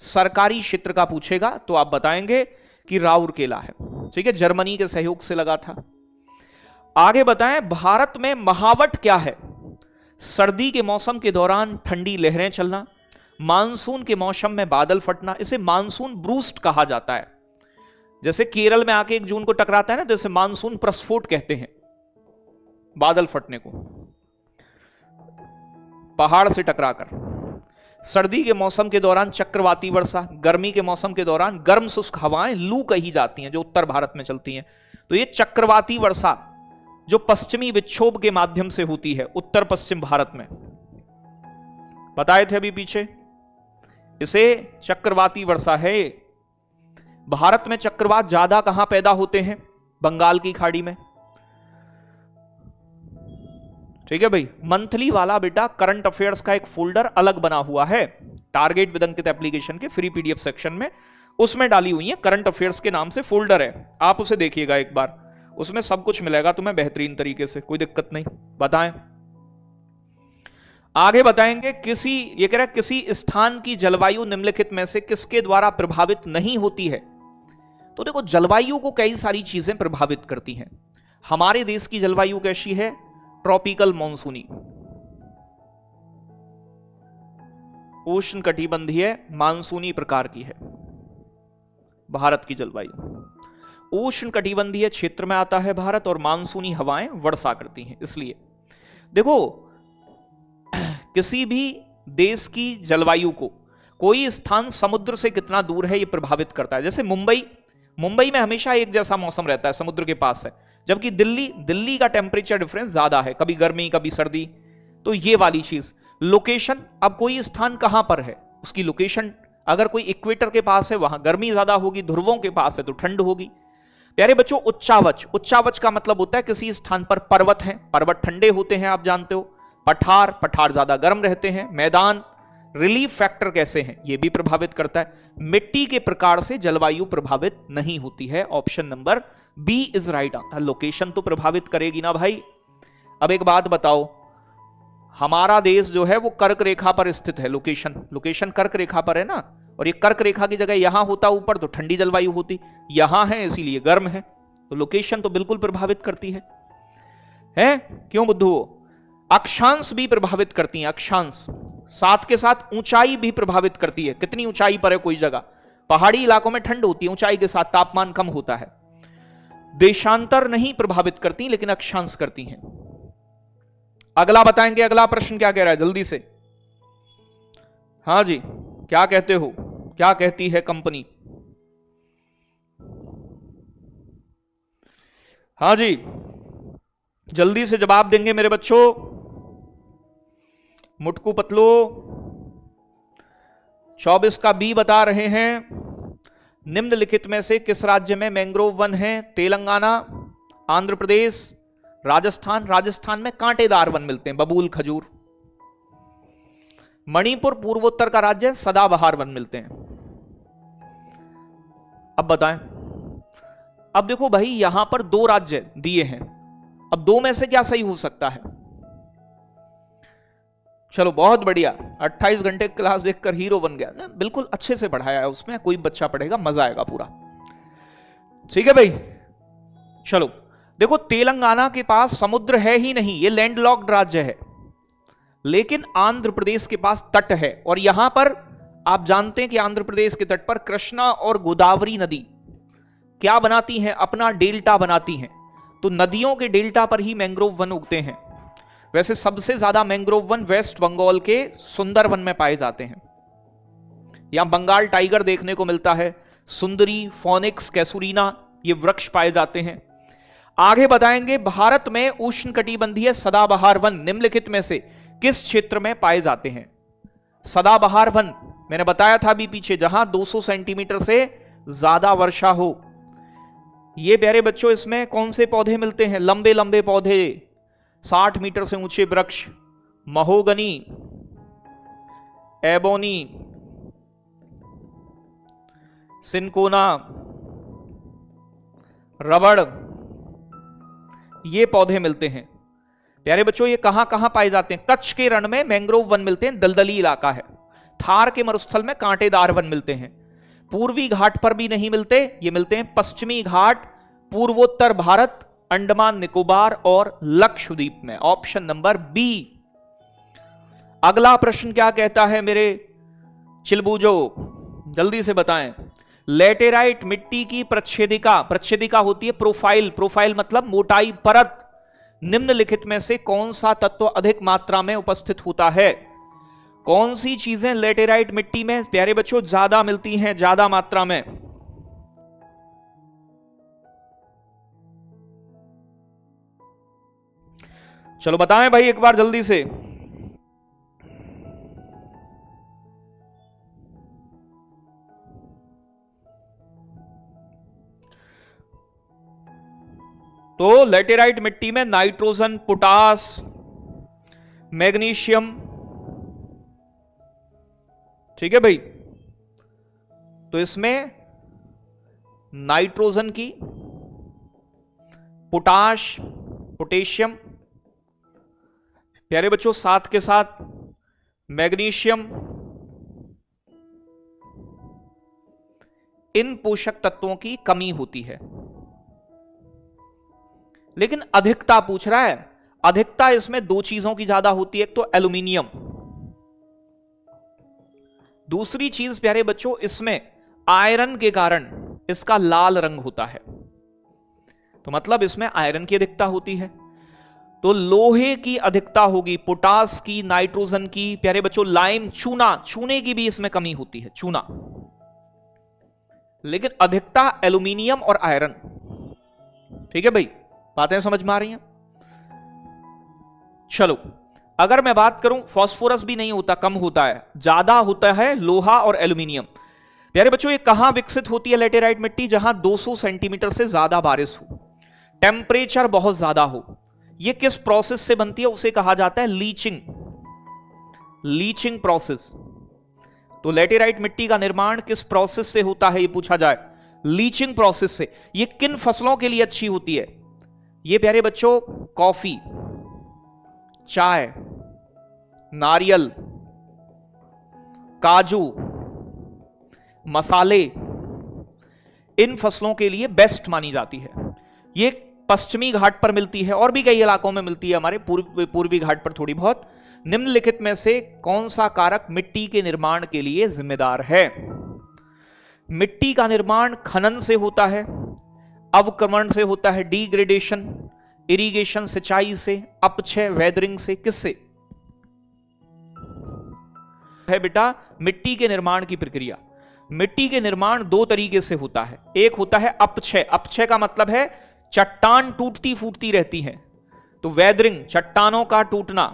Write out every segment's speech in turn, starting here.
सरकारी क्षेत्र का पूछेगा तो आप बताएंगे कि राउरकेला है। ठीक है, जर्मनी के सहयोग से लगा था। आगे बताएं, भारत में महावट क्या है? सर्दी के मौसम के दौरान ठंडी लहरें चलना, मानसून के मौसम में बादल फटना, इसे मानसून ब्रूस्ट कहा जाता है। जैसे केरल में आके 1 जून को टकराता है ना, जैसे मानसून प्रस्फोट कहते हैं बादल फटने को, पहाड़ से टकराकर। सर्दी के मौसम के दौरान चक्रवाती वर्षा, गर्मी के मौसम के दौरान गर्म शुष्क हवाएं लू कही जाती हैं जो उत्तर भारत में चलती हैं। तो ये चक्रवाती वर्षा जो पश्चिमी विक्षोभ के माध्यम से होती है उत्तर पश्चिम भारत में, बताए थे अभी पीछे, इसे चक्रवाती वर्षा है। भारत में चक्रवात ज्यादा कहां पैदा होते हैं? बंगाल की खाड़ी में। ठीक है भाई, मंथली वाला बेटा करंट अफेयर्स का एक फोल्डर अलग बना हुआ है टारगेट विद अंकित एप्लीकेशन के फ्री पीडीएफ सेक्शन में, उसमें डाली हुई है, करंट अफेयर्स के नाम से फोल्डर है, आप उसे देखिएगा एक बार, उसमें सब कुछ मिलेगा तुम्हें बेहतरीन तरीके से, कोई दिक्कत नहीं। बताएं आगे बताएंगे, ये कह रहा है किसी स्थान की जलवायु निम्नलिखित में से किसके द्वारा प्रभावित नहीं होती है? तो देखो, जलवायु को कई सारी चीजें प्रभावित करती हैं। हमारे देश की जलवायु कैसी है? ट्रॉपिकल मॉनसूनी, उष्ण कटिबंधीय मानसूनी प्रकार की है भारत की जलवायु। उष्ण कटिबंधीय क्षेत्र में आता है भारत और मानसूनी हवाएं वर्षा करती हैं। इसलिए देखो, किसी भी देश की जलवायु को कोई स्थान समुद्र से कितना दूर है यह प्रभावित करता है। जैसे मुंबई में हमेशा एक जैसा मौसम रहता है, समुद्र के पास है, जबकि दिल्ली का टेम्परेचर डिफरेंस ज्यादा है, कभी गर्मी कभी सर्दी। तो ये वाली चीज, लोकेशन, अब कोई स्थान कहां पर है, उसकी लोकेशन, अगर कोई इक्वेटर के पास है वहां गर्मी ज्यादा होगी, ध्रुवों के पास है तो ठंड होगी। प्यारे बच्चों, उच्चावच का मतलब होता है किसी स्थान पर पर्वत है, पर्वत ठंडे होते हैं आप जानते हो, पठार ज्यादा गर्म रहते हैं, मैदान, रिलीफ फैक्टर कैसे हैं ये भी प्रभावित करता है। मिट्टी के प्रकार से जलवायु प्रभावित नहीं होती है। Option number B is right answer. Location तो प्रभावित करेगी ना भाई। अब एक बात बताओ, हमारा देश जो है वो कर्क रेखा पर स्थित है, लोकेशन कर्क रेखा पर है ना, और ये कर्क रेखा की जगह यहां होता ऊपर तो ठंडी जलवायु होती, यहां है इसीलिए गर्म है, तो लोकेशन तो बिल्कुल प्रभावित करती है? क्यों बुद्धू? अक्षांश भी प्रभावित करती हैं, अक्षांश, साथ के साथ ऊंचाई भी प्रभावित करती है। कितनी ऊंचाई पर है कोई जगह, पहाड़ी इलाकों में ठंड होती है, ऊंचाई के साथ तापमान कम होता है। देशांतर नहीं प्रभावित करती लेकिन अक्षांश करती हैं। अगला बताएंगे, अगला प्रश्न क्या कह रहा है जल्दी से। हाँ जी, क्या कहते हो, क्या कहती है कंपनी? हाँ जी, जल्दी से जवाब देंगे मेरे बच्चों। मुटकू पतलो 24 का बी बता रहे हैं। निम्नलिखित में से किस राज्य में मैंग्रोव वन है? तेलंगाना, आंध्र प्रदेश, राजस्थान में कांटेदार वन मिलते हैं, बबूल खजूर। मणिपुर पूर्वोत्तर का राज्य है, सदाबहार वन मिलते हैं। अब बताएं, अब देखो भाई यहां पर 2 राज्य दिए हैं, अब 2 में से क्या सही हो सकता है? चलो बहुत बढ़िया, 28 घंटे क्लास देखकर हीरो बन गया ना, बिल्कुल अच्छे से पढ़ाया है उसमें, कोई बच्चा पढ़ेगा मजा आएगा पूरा। ठीक है भाई, चलो देखो, तेलंगाना के पास समुद्र है ही नहीं, ये लैंडलॉक्ड राज्य है, लेकिन आंध्र प्रदेश के पास तट है, और यहां पर आप जानते हैं कि आंध्र प्रदेश के तट पर कृष्णा और गोदावरी नदी क्या बनाती हैं? अपना डेल्टा बनाती हैं। तो नदियों के डेल्टा पर ही मैंग्रोव वन उगते हैं। वैसे सबसे ज्यादा मैंग्रोव वन वेस्ट बंगाल के सुंदरवन में पाए जाते हैं। यहां बंगाल टाइगर देखने को मिलता है, सुंदरी, फोनिक्स, कैसुरीना, ये वृक्ष पाए जाते हैं। आगे बताएंगे, भारत में उष्णकटिबंधीय सदाबहार वन निम्नलिखित में से किस क्षेत्र में पाए जाते हैं? सदाबहार वन मैंने बताया था अभी पीछे, जहां 200 सेंटीमीटर से ज्यादा वर्षा हो। ये प्यारे बच्चों, इसमें कौन से पौधे मिलते हैं? लंबे लंबे पौधे, 60 मीटर से ऊंचे वृक्ष, महोगनी, एबोनी, सिनकोना, रबड़, ये पौधे मिलते हैं। प्यारे बच्चों, ये कहां कहां पाए जाते हैं? कच्छ के रण में मैंग्रोव वन मिलते हैं, दलदली इलाका है। थार के मरुस्थल में कांटेदार वन मिलते हैं। पूर्वी घाट पर भी नहीं मिलते, ये मिलते हैं पश्चिमी घाट, पूर्वोत्तर भारत, अंडमान निकोबार और लक्षद्वीप में। Option number B. अगला प्रश्न क्या कहता है मेरे चिलबूजो, जल्दी से बताएं। लेटेराइट मिट्टी की प्रच्छेदिका, प्रच्छेदिका होती है प्रोफाइल, प्रोफाइल मतलब मोटाई, परत, निम्नलिखित में से कौन सा तत्व अधिक मात्रा में उपस्थित होता है? कौन सी चीजें लेटेराइट मिट्टी में प्यारे बच्चों ज्यादा मिलती हैं, ज्यादा मात्रा में? चलो बताएं भाई एक बार जल्दी से। तो लेटेराइट मिट्टी में नाइट्रोजन, पोटास, मैग्नीशियम, ठीक है भाई। तो इसमें नाइट्रोजन की, पोटाश, पोटेशियम, प्यारे बच्चों साथ के साथ मैग्नीशियम, इन पोषक तत्वों की कमी होती है। लेकिन अधिकता पूछ रहा है, अधिकता इसमें दो चीजों की ज्यादा होती है, एक तो एल्यूमिनियम, दूसरी चीज प्यारे बच्चों इसमें आयरन के कारण इसका लाल रंग होता है। तो मतलब इसमें आयरन की अधिकता होती है। तो लोहे की अधिकता होगी, पोटास की, नाइट्रोजन की, प्यारे बच्चों लाइम, चूना, चूने की भी इसमें कमी होती है, चूना। लेकिन अधिकता एल्यूमिनियम और आयरन। ठीक है भाई, बातें समझ में आ रही हैं? चलो अगर मैं बात करूं, फास्फोरस भी नहीं होता, कम होता है, ज्यादा होता है लोहा और एल्यूमिनियम। प्यारे बच्चों ये कहां विकसित होती है लेटेराइट मिट्टी? जहां 200 सेंटीमीटर से ज्यादा बारिश हो, टेम्परेचर बहुत ज्यादा हो। ये किस प्रोसेस से बनती है? उसे कहा जाता है लीचिंग, लीचिंग प्रोसेस। तो लेटेराइट मिट्टी का निर्माण किस प्रोसेस से होता है ये पूछा जाए, लीचिंग प्रोसेस से। ये किन फसलों के लिए अच्छी होती है? ये प्यारे बच्चों कॉफी, चाय, नारियल, काजू, मसाले, इन फसलों के लिए बेस्ट मानी जाती है। ये पश्चिमी घाट पर मिलती है और भी कई इलाकों में मिलती है, हमारे पूर्वी घाट पर थोड़ी बहुत। निम्नलिखित में से कौन सा कारक मिट्टी के निर्माण के लिए जिम्मेदार है? मिट्टी का निर्माण खनन से होता है, अवक्रमण से होता है, डिग्रेडेशन, इरिगेशन सिंचाई से, अपक्षय वेदरिंग से, किससे है बेटा? मिट्टी के निर्माण की प्रक्रिया, मिट्टी के निर्माण दो तरीके से होता है। एक होता है अपक्षय, अपक्षय का मतलब है चट्टान टूटती फूटती रहती है, तो वेदरिंग, चट्टानों का टूटना।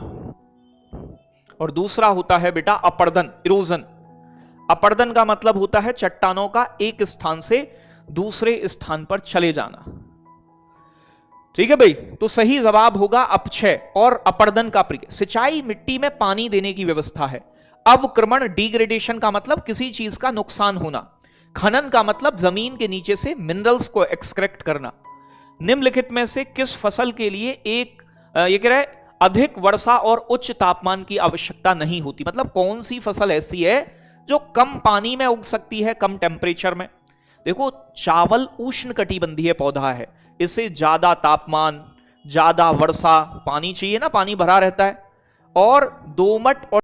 और दूसरा होता है बेटा अपर्दन, इरोजन। अपर्दन का मतलब होता है चट्टानों का एक स्थान से दूसरे स्थान पर चले जाना। ठीक है भाई, तो सही जवाब होगा अपक्षय और अपर्दन का प्रक्रिया। सिंचाई मिट्टी में पानी देने की व्यवस्था है। अवक्रमण, डिग्रेडेशन का मतलब किसी चीज का नुकसान होना। खनन का मतलब जमीन के नीचे से मिनरल्स को एक्सट्रैक्ट करना। निम्नलिखित में से किस फसल के लिए ये कह रहा है अधिक वर्षा और उच्च तापमान की आवश्यकता नहीं होती? मतलब कौन सी फसल ऐसी है जो कम पानी में उग सकती है, कम टेम्परेचर में? देखो चावल उष्णकटिबंधीय पौधा है, इसे ज्यादा तापमान, ज्यादा वर्षा, पानी चाहिए ना, पानी भरा रहता है, और दोमट और